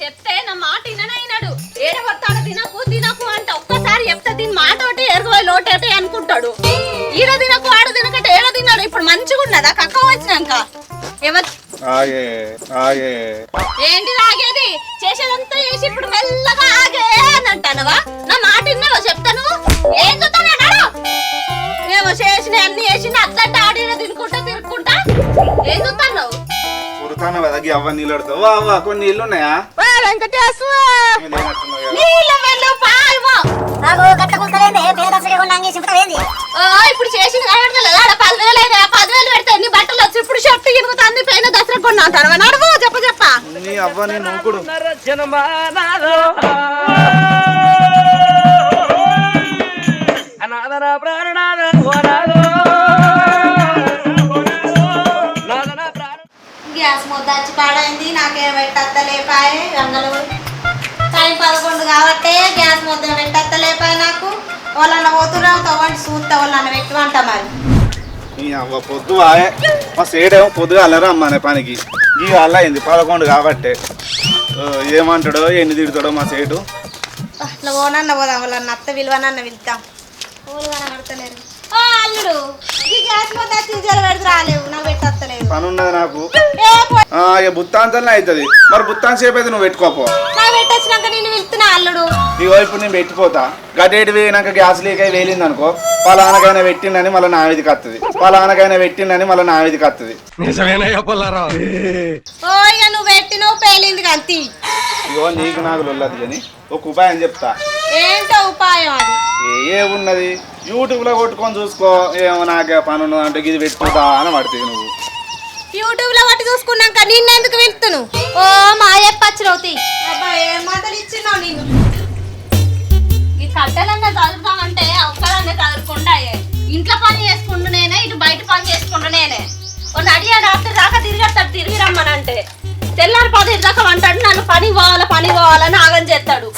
చెప్తే నా మాట విననైనాడు. ఏడవత్తాడు తినకు తినకు అంటే ఒక్కసారి చెప్తే దీని మాట ఒకటి ఎరుగుపోయి లోటేటే అనుకుంటాడు. ఈడ తినకు ఆడ తినకంటే ఏడ తిన్నాడు. ఇప్పుడు మంచిగా ఉన్నదా కక్క వచ్చినాక ఏంటి ఆగేది? చేసేదంతా చేసి ఇప్పుడు మెల్లగా ఆగే అని అంటానవా? నా మాట విన్నావా? చెప్తాను ఏం చూస్తాను ఏమో చేసిన అన్ని చేసిన అద్దంటే ఆడిన తినుకుంటా తిరుక్కుంటా ఏం చూస్తాను అవ్వ నీళ్ళు అడుతావు అవ్వ కొన్ని నీళ్ళు ఉన్నాయా? ఇప్పుడు చేసిన 10,000 అయినా 10,000 పెడితే నీ బట్టలు వచ్చి ఇప్పుడు షర్ట్ ఇరుగుతుంది పైన దసరా కొన్నా అంటారు. నడువు చెప్ప నీ అవ్వ నీ నూకుడు గ్యాస్ ముద్ద వచ్చి పాడైంది. నాకేం పెట్టలేపాయే గంగలు టైం 11 కాబట్టి గ్యాస్ ముద్ద పెట్టలేపాయ. నాకు వాళ్ళన్న పోతున్నావు తవ్వండి చూస్తా వాళ్ళన్న పెట్టుకుంటా. మరి నీ అవ్వ పొద్దు మా సేడేమో పొద్దుగా అల్లరా అమ్మానే పనికి ఈ అల్ల అయింది 11 కాబట్టి ఏమంటాడో ఎన్ని తిడతాడో మా సేటు. అట్లా పోనన్న పోదాం వాళ్ళన్న అత్త విలువనన్న వెళ్తాం. ఊరు కనబడతలేరు అల్లుడు. ఈ గ్యాస్ ముద్ద తీజలు పెడితే రాలేవు నాకు పెట్టలేదు. పని ఉన్నది నాకు బుత్తాంతలనే అవుతుంది. మరి బుత్తాన్ సేపు అయితే నువ్వు పెట్టుకోపో. పెట్టొచ్చినాక నేను వెళ్తున్నా అల్లుడు. ఈ వైపు నేను పెట్టిపోతా. గడేటి వేయినాక గ్యాస్ లీక్ అయి వేలింది అనుకో పలానకైనా పెట్టిందని మళ్ళీ నా మీదకి వస్తుంది. పలానకైనా పెట్టిందని మళ్ళీ నా మీదకి వస్తుంది. ఇక నువ్వు పెట్టినవు పేలింది కంతి. ఇగో నీకు నాకు లొల్లది కానీ ఒక ఉపాయం చెప్తా. ఏంటో ఉపాయం అది? ఏ ఉన్నది యూట్యూబ్ లో కొట్టుకొని చూసుకో. ఏమో నాకే పని ఉన్నది అంటే ఇది పెట్టుకుంటా అని పడుతుంది. నువ్వు యూట్యూబ్ లో పట్టి చూసుకున్నాక నిన్నెందుకు వెళ్తాను? ఓ మా చెప్పచ్చురవుతి ఏం మాటలు ఇచ్చినావు నేను. ఈ కట్టెలన్నా చదువుతామంటే ఒక్కదాన్నే చదువుకుండా ఇంట్లో పని చేసుకుంటూ నేనే ఇటు బయట పని చేసుకుంటూ నేనే. వాళ్ళు అడిగా డాక్టర్ దాకా తిరిగేస్తాడు తిరిగి రమ్మనంటే తెల్లారి 10 దాకా అంటాడు. నన్ను పని పోవాలని ఆగం చేస్తాడు.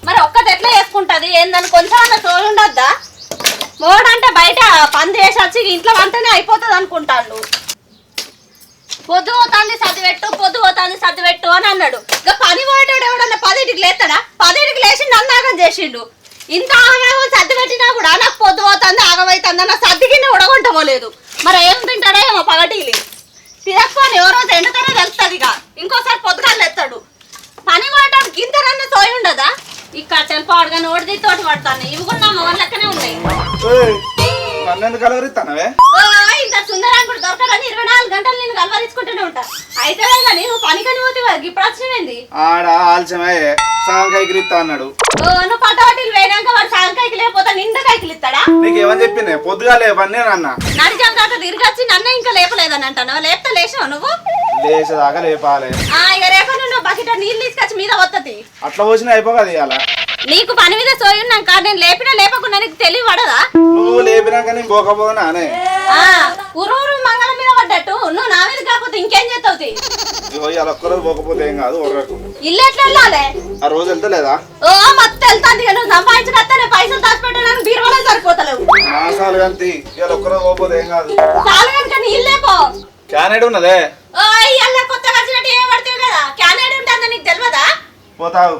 మరి ఒక్కది ఎట్లా చేసుకుంటది ఏందని కొంచెం అన్న తోడు ఉండద్దా? మోడంటే బయట పని చేసి వచ్చి ఇంట్లో వంటనే అయిపోతుంది అనుకుంటాడు. పొద్దు పోతాంది సర్ది పెట్టు అని అన్నాడు. ఇక పని పోయేటాడు ఎవడన్నా 10కి లేస్తాడా? 10కి లేచి నన్ను ఆగం చేసిండు. ఇంత ఆగం సర్ది పెట్టినా కూడా నాకు పొద్దు పోతుంది ఆగమవుతుంది అన్న సర్ది కింద ఉడగొట్టమలేదు. మరి ఏం తింటాడో ఏమో పగటీలి తిరక్కొని ఎవరో ఎండుతోనే తెలుస్తుంది. ఇక ఇంకోసారి పొద్దుగాలు ఎత్తాడు. పని పోయేటాడు గింతనన్న సోయి ఉండదా? ఈ కట్టెలు పాడుగా నోటిది తోటి పడతాను. ఇవి కూడా నా మొగన్ లెక్కనే ఉన్నాయి. ఇంత సుందరాంకుడు దొరకాలని 24 గంటలు నేను కలవరించుకుంటూనే ఉంటా. అయితే కానీ నువ్వు పనికని పోతే ఇప్పుడు వచ్చినది ఆడ ఆలస్యమే సాంకాయకి ఇస్తా అన్నాడు. నువ్వు పట్టవాటికి వేయడాక వాడు సాంకాయకి లేకపోతే నిండా కాయకిలు ఇస్తాడా? నీకేమని చెప్పింది పొద్దుగా లేపని నేను అన్న. నడిచాం దాకా తిరిగి వచ్చి నన్ను ఇంకా లేపలేదని అంటాను. లేపుతా లేచావు నువ్వు లేచేదాకా లేపాలి. ఇక రేపు నువ్వు బకెట్ నీళ్ళు తీసుకొచ్చి మీద వస్తుంది. అట్లా వచ్చినా అయిపోగది ఇవాళ. నీకు పని మీద సోయి ఉన్నాక నేను లేపినా లేపకుండా నీకు తెలివి పడదా? నువ్వు లేపినాక నేను పోకపోనానే ఊరు మంగళం మీద పడ్డట్టు నువ్వు నా మీద కాకపోతే ఇంకేం చేస్తావు? ఇవాళ ఒక్కరోజు పోకపోతే ఏం కాదు. ఇల్లు ఎట్లా వెళ్ళాలి? ఆ రోజు వెళ్తలేదా? మొత్తం వెళ్తాంది. నువ్వు సంపాదించుకొస్తానే పైసలు దాచిపెట్టడానికి బీరువాలో సరిపోతలేవు. మాసాలు కంతి ఇవాళ ఒక్కరోజు పోకపోతే ఏం కాదు. చాలు కనుక నీళ్ళేపో. క్యానెడ్ ఉన్నదే కొత్తగా వచ్చినట్టు ఏం పడుతుంది కదా. క్యానెడ్ ఉంటుందా నీకు తెలియదా? పోతావు.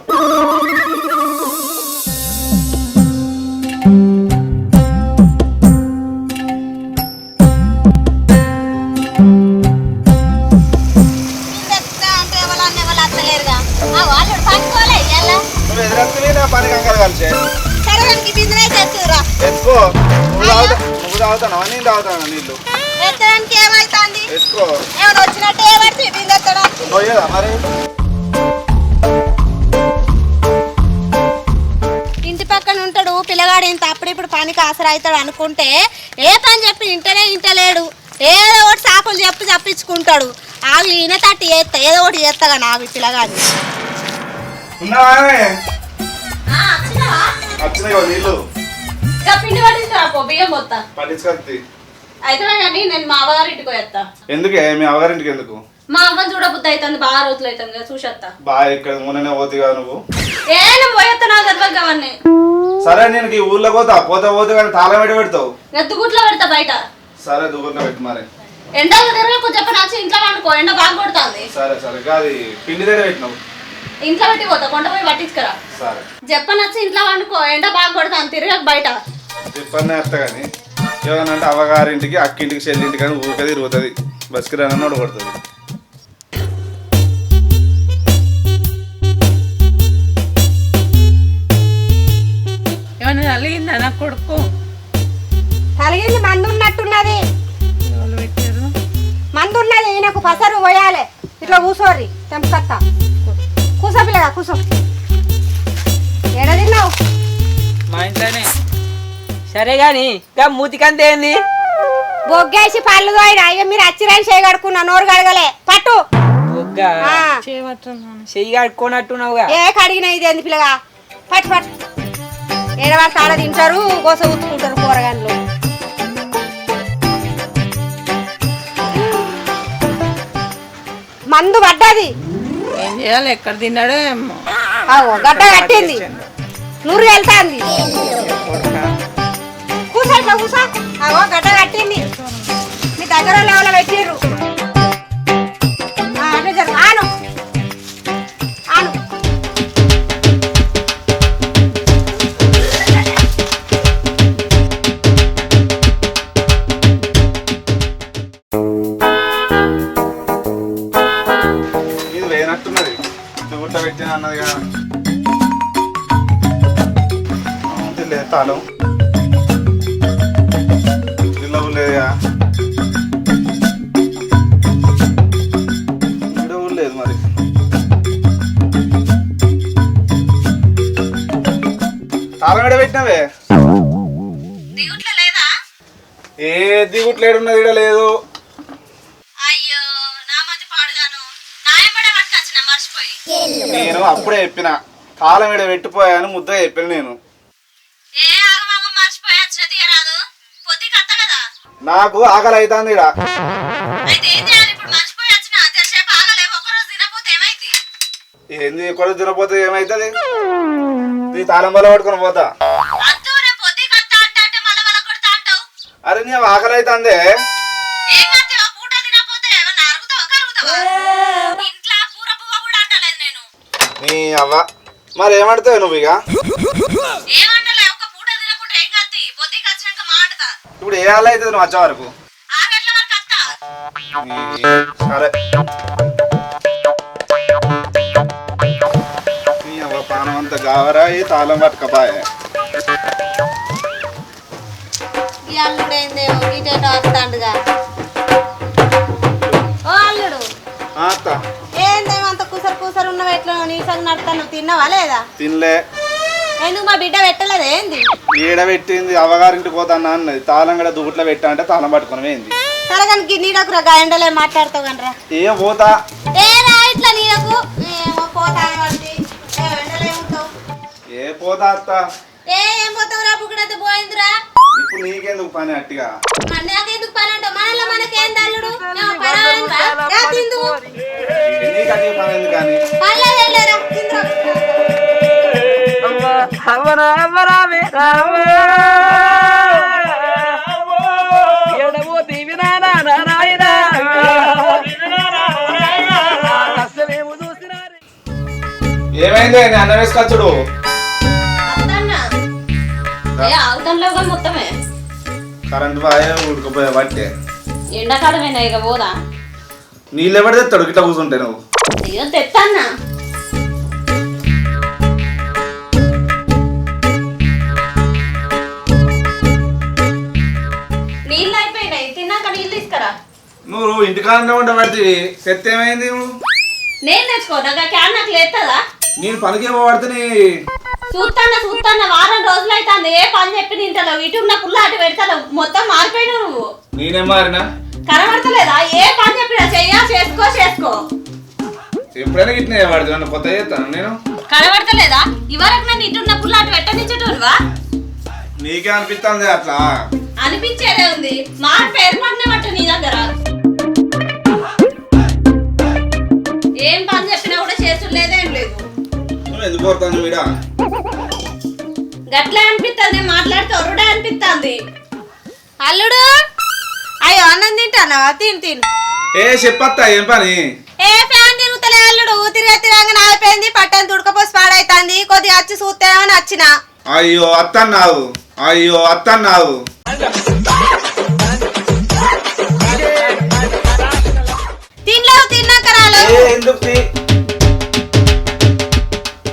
పని కంకర కలిసి ఎత్తుకో. నువ్వు తాగుతావు నేను తాగుతాను నీళ్ళు. ఏమైతుంది ఎత్తుకో వచ్చినట్టు పోయేదా మరి? ఇంటి పక్కన ఉంటాడు పిల్లగాడు. ఇంత అప్పుడిప్పుడు పనికి ఆసరా అవుతాడు అనుకుంటే ఏ పని చెప్పి ఇంటలేడు. ఏదో ఒకటి సాకులు చెప్పించుకుంటాడు. ఆవి ఈయన తట్టి చేస్తా ఏదో ఒకటి చేస్తాగా నాకు పిల్లగాడు. నీళ్ళు పిండి పట్టించుకో బియ్యం మొత్తం పట్టించుకొద్ది. అయితే కానీ నేను మా అవ్వగారింటికి పోయేస్తా. ఎందుకే మీ అవ్వగారింటికి ఎందుకు? మా అవ్వ చూడబుద్ధి అవుతుంది. బాగా రోజులు అవుతుంది కదా చూసేస్తా. బాగా ఇక్కడ మొన్ననే పోతే కదా నువ్వు. నేను పోయేస్తా నాకు తెలియదు అవన్నీ. సరే నేను ఈ ఊర్లో పోతే కానీ తాళం పెట్టి పెడతావు. దుగుట్లో పెడతా బయట. సరే దుగుట్లో పెట్టి మరి. ఎండలు తిరగకు చెప్పి నాకు ఇంట్లో వండుకో. ఎండ బాగా కొడుతుంది. సరే సరే కాదు పిండి దగ్గర పెట్టినావు. ఇంట్లో పెట్టి పోతా కొండ పోయి పట్టించుకురా. సరే చెప్పనొచ్చి ఇంట్లో వండుకో, ఎండ బాగా కొడతాను, తిరగక బయట. చెప్పనే వస్తా కానీ ఏమనంటే అవ్వగారింటికి అక్కింటికి చెల్లింటికి అని ఊరికే తిరుగుతుంది, బస్కి రానని కొడుతుంది. ఏమన్నా కలిగిందా నా కొడుకు? కలిగింది, మందు ఉన్నట్టున్నది. ఎవరు పెట్టారు? మందు ఉన్నది, ఈయనకు పసరు పోయాలి. ఇట్లా కూసోర్రి తెంపకత్త. కూసో పిల్లగా కూసో. ఏడ తిన్నావు? మా ఇంట్లోనే. సరే గాని ఇంకా మూతికంత ఏంది? బొగ్గేసి పళ్ళు తోయినా. ఇక మీరు అచ్చిరాని చేయి కడుక్కున్నా, నోరు కడగలే. పట్టు. బొగ్గా ఆ. చెయ్యి కట్టుకోనట్టున్నావుగా. ఏ కడిగినా ఇది ఏంది పిల్లగా? పట్టు పట్టు. ఏడవాళ్ళు తాడ తింటారు, గోస ఉత్తుకుంటారు కూరగాయలు. మందు పడ్డది. ఏం చేయాలి? ఎక్కడ తిన్నాడో ఏమో. అగో గడ్డ కట్టింది, నూరు వెళ్తాంది. కూసా ఇట్లా కూసా. అగో గడ్డ కట్టింది. మీ దగ్గర ఎవరో పెట్టిర్రు. అట్లా జరుగు. ఆను ఆను. ఇది వేనట్టున్నది, దుగుట్ట పెట్టిన అన్నది కదా. లేదు తాళం ఇళ్ళ లేదుగా, ఇక్కడ ఊరు లేదు మరి. తాళం ఎడ పెట్టినవే? దిగుట్లో లేదా? ఏ దిగుట్లేడున్నది, ఇక్కడ లేదు. అయ్యో నా మతి పాడుగాను, నాయమడే పట్టుకొచ్చిన మర్చిపోయి. నేను అప్పుడే చెప్పిన తాళం ఎడ పెట్టిపోయాను, ముద్దగా చెప్పిన నేను. ఏ ఆగమాగం మర్చిపోయి వచ్చిన తీయరాదు, పొద్దుకి అత్త కదా. నాకు ఆకలి అవుతుంది ఇక్కడ. అయితే ఏం చేయాలి ఇప్పుడు? మర్చిపోయి వచ్చిన అంతసేపు ఆగలేవు, ఒకరోజు తినపోతే ఏమైంది? ఏంది కూడా తినపోతే ఏమవుతుంది? నీ తాళం వల్ల పట్టుకొని పోతా. అత్తు రేపు పొద్దుకి అత్త అంటే మళ్ళీ వాళ్ళ కొడతా అంటావు. అరే నీ ఆకలి అవుతుంది. ఏమంటే ఆ పూట తినపోతే ఏమన్నా అరుగుతావా కరుగుతావా? ఇంట్లో కూర పువ్వ కూడా అంటలేదు నేను. నీ అవ్వ మరి ఏమంటావు నువ్వు? ఇక ఏమంటలే, ఒక పూట తినకుండా ఏం కత్తి, పొద్దుకి వచ్చినాక మాడతా. ఇప్పుడు ఏ హాల్ అవుతుంది నువ్వు వచ్చే వరకు? ఆగట్ల వరకు అత్తా. సరే నీ అవ్వ పానం అంతా గావరా, ఈ తాళం పట్టుకపాయ. ఈ అల్లుడు ఏందేమో ఇటేటో వస్తాండుగా. ఓ అల్లుడు, అత్త ఏందేమో అంత కూసరు కూసరు ఉన్నవి, ఎట్లా నీసంగా నడుతాను. తిన్నావా లేదా? తినలే. ఎందుకు మా బిడ్డ పెట్టలేదు ఏంది? ఈడ పెట్టింది, అవ్వగారింటికి పోతాను అన్నది. తాళం కూడా దుగుట్లో పెట్టా అంటే తాళం పట్టుకుని పోయింది. సరగానికి నీడకురా, గా ఎండలే మాట్లాడతావు కనరా. ఏం పోతా? ఏరా ఇట్లా నీడకు ఏమో పోతా పడి ఎండలే ఉంటావు. ఏ పోతా అత్త? ఏం పోతావు రా, బుక్కడైతే పోయిందిరా. ఇప్పుడు నీకెందుకు పని అట్టిగా? నాకెందుకు పని అంటావు? మనలో మనకేం అల్లుడు? తిందు నీకు అట్టిగా పని ఎందుకు కానీ? పర్లేదు వెళ్ళారా, తిందురా. ఏమైంది అన్న వేసుకొచ్చుడు? ఆగుతంలో మొత్తమే కరెంట్ బాగా ఉడకపోయా బట్టే. ఎండాకాలమేనా ఇక పోదా? నీళ్ళు ఎవరు తెస్తాడు ఇట్లా కూర్చుంటే నువ్వు? అయ్యో తెత్తన్నా. నీళ్ళు అయిపోయినాయి, తిన్నాక నీళ్ళు తీసుకురా. నువ్వు ఇంటికాడనే ఉండబడితే సెత్ ఏమైంది? నేను తెచ్చుకోదా క్యాన్ నాకు లేస్తుందా? నేను పనికి పోబడితే చూస్తాన్న వారం రోజులు అవుతుంది, ఏ పని చెప్పి తింటావు, ఇటు నా పుల్ల అటు పెడతావు, మొత్తం మారిపోయినావు నువ్వు. నేనేం మారినా? కనబడతలేదా? ఏ పని చెప్పినా చేసుకో. ఎప్పుడైనా గిట్నే పడుతుంది, నన్ను కొత్త చేస్తాను నేను. కనబడతలేదా? ఇవరకు నన్ను ఇటున్న పుల్ల అటు పెట్టనిచ్చేటోనువా? నీకే అనిపిస్తుంది అట్లా? అనిపించేదే ఉంది, మార్పు ఏర్పడిన బట్టు నీ దగ్గర. ఏం పని చెప్పినా కూడా చేసుడు లేదేం లేదు. నువ్వు ఎందుకు పోతాను వీడా? గట్లే అనిపిస్తుంది, మాట్లాడితే ఒరుడే అనిపిస్తుంది. అల్లుడు అయ్యో అన్నం తింటానా? తిను ఏ చెప్పత్తా ఏం పని? ఏ ఫ్యాన్ తిరుగుతా చూస్తలే అల్లుడు తిరగంగా అయిపోయింది పట్టని తుడకపోసి పాడైతుంది కొద్దిగా వచ్చి చూస్తేమని వచ్చిన అయ్యో అత్తన్నావు తినలేవు తిన్నాక రాలు ఎందుకు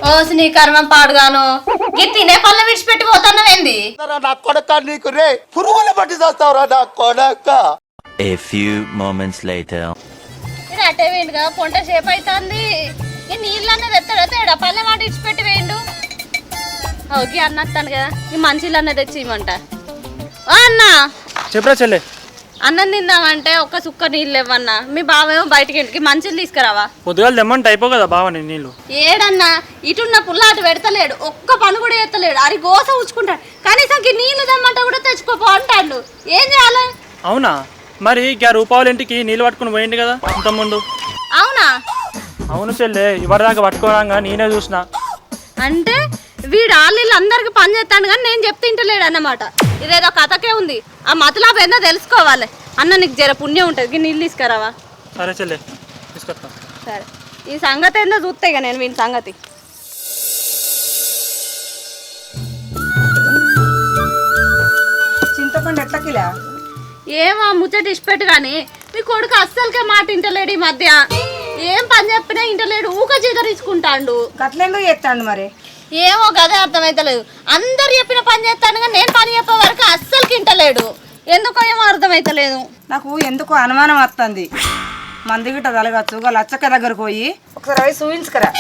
ఓసి నీ కర్మం పాడుగాను ఈ తినే పళ్ళ విడిచిపెట్టి పోతున్నావేంది నా కొడక నీకు రే పురుగుల పట్టి చేస్తావురా నా కొడక. A few moments later. నేను అట్టే వేయండిగా పొంట సేపు అవుతుంది ఈ నీళ్ళన్నది ఎత్తాడా తేడా పళ్ళ మాట ఇచ్చిపెట్టి వేయండు ఓకే అన్న వస్తాను కదా ఈ మంచిలు అన్న తెచ్చి ఇవ్వమంట ఓ అన్న చెప్పరా చెల్లె అన్నం తిందామంటే ఒక్క సుక్క నీళ్ళు ఇవ్వన్నా మీ బావేమో బయటికి ఇంటికి మంచిలు తీసుకురావా పొద్దుగాల తెమ్మంటే అయిపో కదా బావని నీళ్ళు ఏడన్నా ఇటున్న పుల్ల అటు పెడతలేడు ఒక్క పని కూడా ఎత్తలేడు అది గోస ఉంచుకుంటాడు కనీసం నీళ్ళు తెమ్మంటే కూడా తెచ్చుకోపో అంటాడు ఏం చేయాలి అవునా మరి రూపాయల ఇంటికి నీళ్ళు పట్టుకుని పోయింది కదా ఇంతకుముందు అవునా అవును చెల్లె ఇవరిదాకా పట్టుకోరాగా నేనే చూసిన అంటే వీడు ఆళ్ళు అందరికి పని చేస్తాడు కానీ నేను చెప్తే ఇంటలేడు అన్నమాట ఇదేదో కథకే ఉంది ఆ మతలాభ ఏందో తెలుసుకోవాలి అన్న నీకు జర పుణ్యం ఉంటుంది నీళ్ళు తీసుకురావా సరే చెల్లె తీసుకొస్తా సరే ఈ సంగతి ఏందో చూస్తే ఇక నేను వీని సంగతి చింతపండు ఎట్లా కిలా ఏమో ముచ్చట ఇష్టపెట్టు కానీ మీ కొడుకు అస్సలకే మాట ఇంటలేడు ఈ మధ్య ఏం పని చెప్పినా ఇంటలేడు ఊక చీదరించుకుంటాడు గట్లెందుకు చేస్తాడు మరి ఏమో గదే అర్థమైతలేదు అందరు చెప్పిన పని చేస్తాను కానీ నేను పని చెప్పే వరకు అస్సలకి ఇంటలేడు ఎందుకో ఏమో అర్థమైతలేదు నాకు ఎందుకో అనుమానం వస్తుంది మంది గిట్ట తలగచ్చు వాళ్ళ అచ్చక్క దగ్గరకు పోయి ఒకసారి అవి చూయించుకరా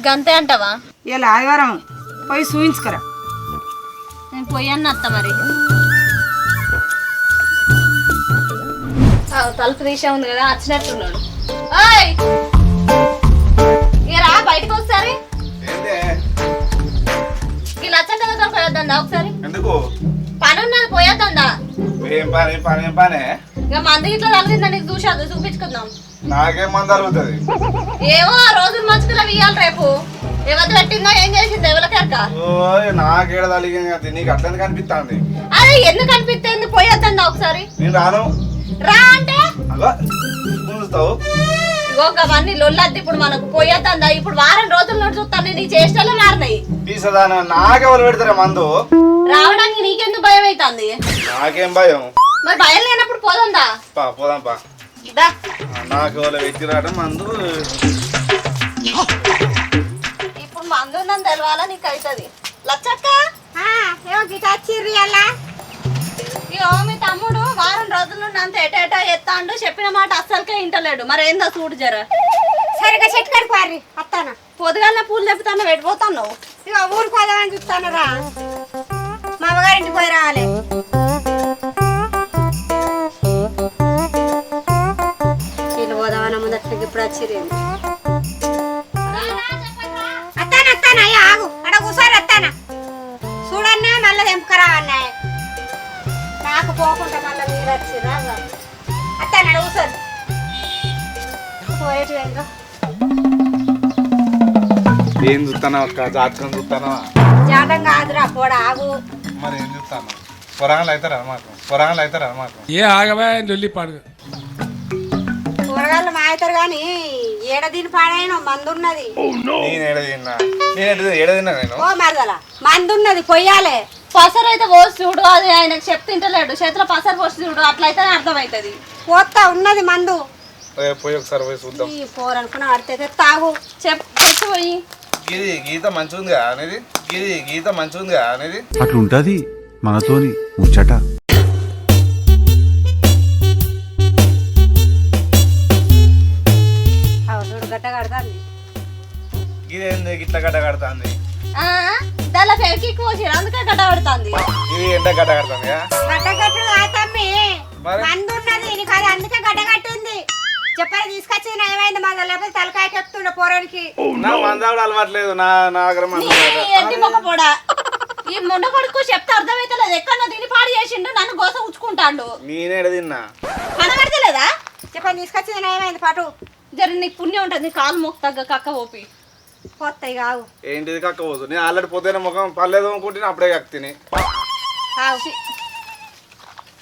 గంతే అంటావా ఇలా ఆదివారం పోయి చూయించుకరా నేను పోయాను అత్త మరి తలుపు తీసే ఉంది కదా వచ్చినట్టున్నాడు ఓయ్ ఇక రా బయటకు ఒకసారి ఈ లచ్చంట దగ్గర పోయేద్దా ఒకసారి ఎందుకు పని ఉన్నది పోయేద్దా ఏం పని ఇక మంది ఇట్లా తగిలిందా నీకు చూపించుకుందాం నాకేం మంది జరుగుతుంది ఏమో ఆ రోజులు మంచుకులా ఇయ్యాలి రేపు ఎవరు పెట్టిందో ఏం చేసింది ఎవరికెరక నాకేడ తలిగింది కదా నీకు అట్లని కనిపిస్తుంది అదే ఎందుకు అనిపిస్తుంది పోయేద్దా ఒకసారి నేను రాను రా అంటే అలా చూస్తావు ఇగో అవన్నీ లొల్లద్ది ఇప్పుడు మనకు పోయేద్దా ఇప్పుడు వారం రోజుల నుండి చూస్తాను నీ చేష్టలే మారినాయి తీసదాన నాకెవరు పెడతారా మందు రావడానికి నీకెందుకు భయం అవుతుంది నాకేం భయం మరి భయం లేనప్పుడు పోదా పోదాంపా నాకు వాళ్ళు వెచ్చి రావడం మందు ఇప్పుడు మందు ఉందని తెలవాలా నీకు అవుతుంది లచ్చక్క ఏమో గిట వచ్చిర్రి అలా ఇగో మీ తమ్ముడు వారం రోజుల నుండి అంత ఎటేటో ఎత్తాండు చెప్పిన మాట అస్సలకే ఇంటలేడు మరి ఏందో చూడు జర సరిగా చెట్టు కడుపు పారి అత్తానా పొద్దుగాల పూలు తెప్పుతాను పెట్టిపోతాను ఇక ఊరికి పోదామని చూస్తాను రా మా అమ్మగారింటికి పోయి రావాలి వీళ్ళు పోదామని ముందట్లకి ఇప్పుడు వచ్చిర్రు అత్తానా అయ్యా ఆగు అడ కూసారి అత్తానా చూడన్నా మళ్ళీ తెంపుకరా అన్నాయి నాకు పోకుండా మళ్ళీ మీరు వచ్చిర్రా అత్తానా అడ కూసారు పోయేటి ఇంకా ఏం చూస్తానా అక్క జాతకం చూస్తానా జాతం కాదురా పోడ ఆగు మరి ఏం చూస్తాను పొరాలు అవుతారా మాకు ఏ ఆగవా లొల్లి పాడు కూరగాయలు మాయతారు కానీ ఏడ దీని పాడైన మందు ఉన్నది నేను ఏడదిన్నా నేను ఓ మరదల మందు ఉన్నది పొయ్యాలే పసరు అయితే పోసి చూడు అది ఆయనకు చెప్తే తింటలేడు చేతిలో పసరు పోసి చూడు అట్లయితేనే అర్థమవుతుంది పోతా ఉన్నది మందు పోయి ఒకసారి పోయి చూద్దాం ఈ పోరనుకున్న ఆడితే తాగు తెచ్చిపోయి ఇది గీత మంచిగా అనేది అట్లుంటది మనతోని ముచ్చట చూడు గట్ట కడతాంది ఇది గిట్ల గడ్డ కడుతుంది దానిలో ఫెవికి పోసి అందుకే గడ్డ పడుతుంది ఇది ఎండ గడ్డ కడుతుంది గడ్డ కట్టు కాదమ్మి మందు ఉన్నది నీకు అది అందుకే గడ్డ కట్టింది చెప్పాలి తీసుకొచ్చింది ఏమైంది మా లేకపోతే తలకాయ చెప్తుండే పోరానికి నా మందావుడు అలవాట్లేదు నా దగ్గర ఎట్టి మొక్క పోడా ఈ ముండ కొడుకు చెప్తే అర్థమైతలేదు ఎక్కడ దీన్ని పాడు చేసిండు నన్ను గోస ఉంచుకుంటాడు నేనేడ తిన్నా కనబడతలేదా చెప్పాలి తీసుకొచ్చింది ఏమైంది పాటు జర నీకు పుణ్యం ఉంటుంది కాలు మొక్క తగ్గ కక్క ఓపి పోతాయి కావు ఏంటిది కక్కపోదు నేను ఆల్రెడీ పొద్దున ముఖం పర్లేదు అనుకుంటే అప్పుడే కక్తిని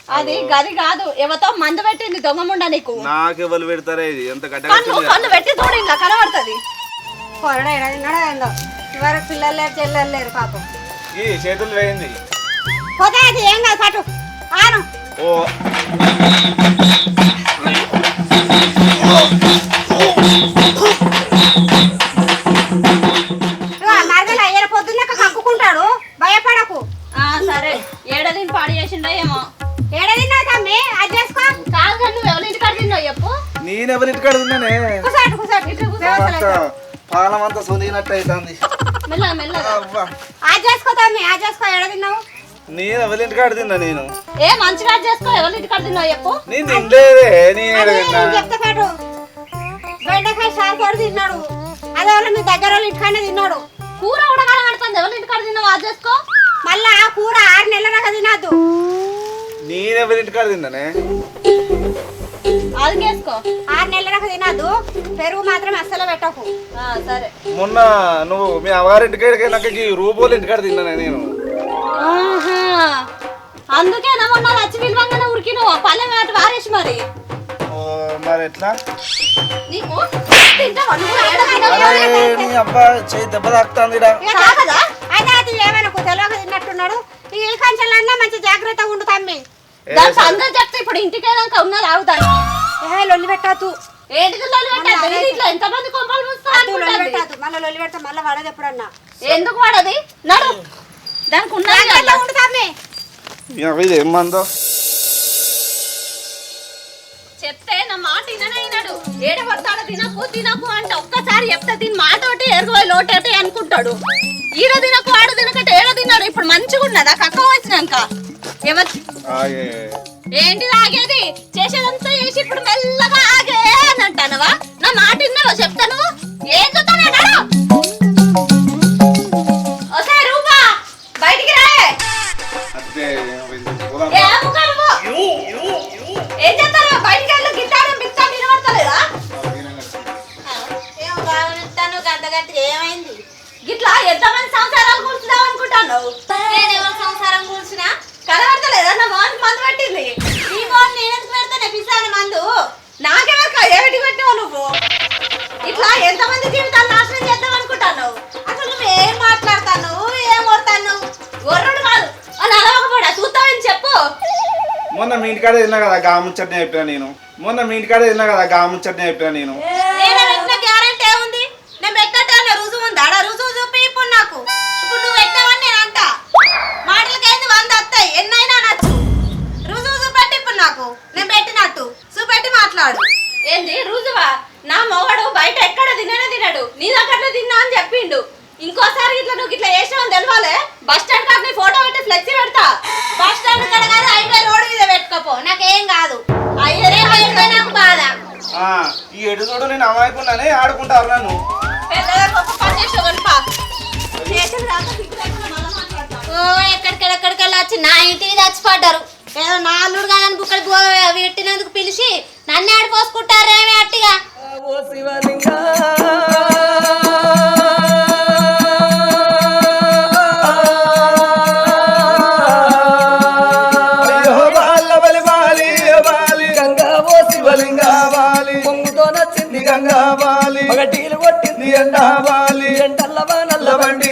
అది గది కాదు ఎవతో మందు పెట్టింది దొంగముండ నీకు నాకు ఎవరు పెడతారే ఇది ఎంత కన్ను పెట్టి చూడు ఇలా కనబడుతుంది పొరడ ఎడదిన్నాడో ఏందో ఇవరకు పిల్లలు లేరు చెల్లెలు లేరు పాపం ఈ చేతులు వేయింది పోతే అది ఏం కాదు పట్టు ఆను ఓ మరదలు అయ్యే పొద్దున్నాక కక్కుకుంటాడు భయపడకు సరే ఏడదిని పాడు చేసిండో ఏమో ఏడదిన్నా తమ్మి అది చేసుకో కాదు కానీ నువ్వు ఎవరి ఇంటికాడ తిన్నావు చెప్పు నేనెవరింటి కడుతున్నానే కూసాటు కూసాటు పాలమంతా సొనిగినట్టు అవుతుంది మెల్లగా మెల్లగా అది చేసుకో తమ్మి అది చేసుకో ఏడదిన్నావు నేను ఎవరింటి కాడ తిన్నా నేను ఏ మంచిగా చేసుకో ఎవరి ఇంటికాడ తిన్నావు చెప్పు నేను తినలేదే నేను తిన్నా చెప్తా పాటు బెండకాయ సార్ కూడా తిన్నాడు అదే వాళ్ళు మీ దగ్గర వాళ్ళు ఇంటికానే తిన్నాడు కూర ఉడకాల పడుతుంది ఎవరి ఇంటికాడ తిన్నావు అది చేసుకో మళ్ళా ఆ కూర 6 నెలల దాకా తినద్దు నేను ఎవరింటి కాడ తిన్నానే అది చేసుకో 6 నెలల దాకా తినద్దు పెరుగు మాత్రం అస్సలు పెట్టకు సరే మొన్న నువ్వు మీ అవ్వగారింటికి నాకు ఈ రూపోలు ఇంటికాడ తిన్నానే నేను అందుకేనా మొన్న వచ్చి విలువంగానే ఉరికి నువ్వు పల్లె మాట వారేసి మరి ఓ, మరి ఎట్లా నీకు తింటావా నువ్వు? ఏడ తిన్నావు? అరే, నీ అబ్బా చేయి దెబ్బ తాకుతాంది ఈడ. తాగదా? అయితే అది ఏమనుకో తెలియక తిన్నట్టున్నాడు ఈ కంచెలన్నా మంచి జాగ్రత్తగా ఉండు తమ్మి దాని సంగతి చెప్తే ఇప్పుడు ఇంటికి వెళ్ళాక ఉన్నది ఆగుతాను లొల్లి పెట్టద్దు ఏంటిది లొల్లి పెట్టద్దు? ఇది ఇట్లా ఎంతమంది కొంపలు మూస్తారు లొల్లి అనుకుంటుంది? పెట్టద్దు మళ్ళీ లొల్లి పెడితే మళ్ళీ వాడదు ఎప్పుడన్నా ఎందుకు పడది నడు దానికి ఉన్నది జాగ్రత్తగా కదా. ఉండు తమ్మి ఇది ఏమందో చెప్తే నా మాట వినడు ఏడ పడతాడు తినకు తినకు అంటే ఒక్కసారి చెప్తే దీని మాట ఒకటి ఎరుగుపోయి లోటేటి అనుకుంటాడు ఈడ తినకు ఆడ తినకట ఏడ తిన్నాడు ఇప్పుడు మంచిగా ఉన్నదా కక్క వచ్చినాక ఎవరు ఆగే. ఏంటి ఆగేది చేసేదంతా చేసి ఇప్పుడు మెల్లగా ఆగే అని అంటానవా నా మాట విన్నావా చెప్తాను ఏం చూస్తాను ఓసారి రూపా బయటికి రాయే అదే, పోదాం. ఏ అమ్ముకో నువ్వు? ఏం చేస్తారు బయటికి వెళ్ళి గిట్టాను బిత్తా నిలబడతలేదా ఏం బాగుంటాను గంట గంటకి ఏమైంది గిట్లా ఎంతమంది సంసారాలు కూర్చున్నావు అనుకుంటాను నేను ఎవరి సంసారం కూర్చున్నా కనబడతలేదా నా మోహన్ మందు పెట్టింది ఈ ఫోన్ నేను ఎందుకు పెడతానే పిసాను మందు నాకెవరికా ఏమిటి పెట్టావు నువ్వు ఇట్లా ఎంతమంది జీవితాలు నాశనం చేద్దాం అనుకుంటాను అసలు నువ్వు ఏం మాట్లాడతాను ఏం కొడతాను గొర్రెడు కాదు అని అలవకపోడా చూస్తావని చెప్పు మొన్న మీ ఇంటికాడ తిన్నా కదా గాముచ్చట్ని చెప్పినా నేను మొన్న మీ ఇంటికాడ తిన్నా కదా గాముచ్చట్ని చెప్పినా నేను నేను పెట్టిన గ్యారెంటీ ఏముంది నేను పెట్టట్టే రుజువు ఉంది ఆడ రుజువు చూపి ఇప్పుడు నాకు ఇప్పుడు నువ్వు పెట్టావని నేను అంట మాటలకైంది 100 వస్తాయి ఎన్నైనా నచ్చు రుజువు చూపెట్టి ఇప్పుడు నాకు నేను పెట్టినట్టు చూపెట్టి మాట్లాడు ఏంది రుజువా నా మొగడు బయట ఎక్కడ తినడు నీ దగ్గర తిన్నా అని చెప్పిండు ఇంకోసారి ఇట్లా నువ్వు ఇట్లా చేసావని తెలవాలే బస్ స్టాండ్ కాడ నీ ఫోటో పెట్టి ఫ్లెక్సీ పెడతా బస్ స్టాండ్ కడ కాదు హైవే రోడ్ మీద పెట్టుకోపో నాకేం కాదు అయ్యే నాకు బాధ ఆ, ఈ ఎడు చూడు నేను అమాయకున్నానే ఆడుకుంటారు నన్ను పెద్దగా గొప్ప పని చేసావు కనుక చేసిన దాకా దిక్కు లేకుండా మళ్ళా మాట్లాడతా. ఓ ఎక్కడికెళ్ళి వచ్చి నా ఇంటికి చచ్చిపడ్డారు ఏదో నా అల్లుడు కానీ బుక్కడికి పెట్టినందుకు పిలిచి నన్ను ఆడిపోసుకుంటారేమే అట్టిగా ఓ శివలింగా గంగా ఓ శివలింగా పొంగుతో నచ్చింది గంగా పగటీలు కొట్టింది ఎండల్ల వానల్ల బండి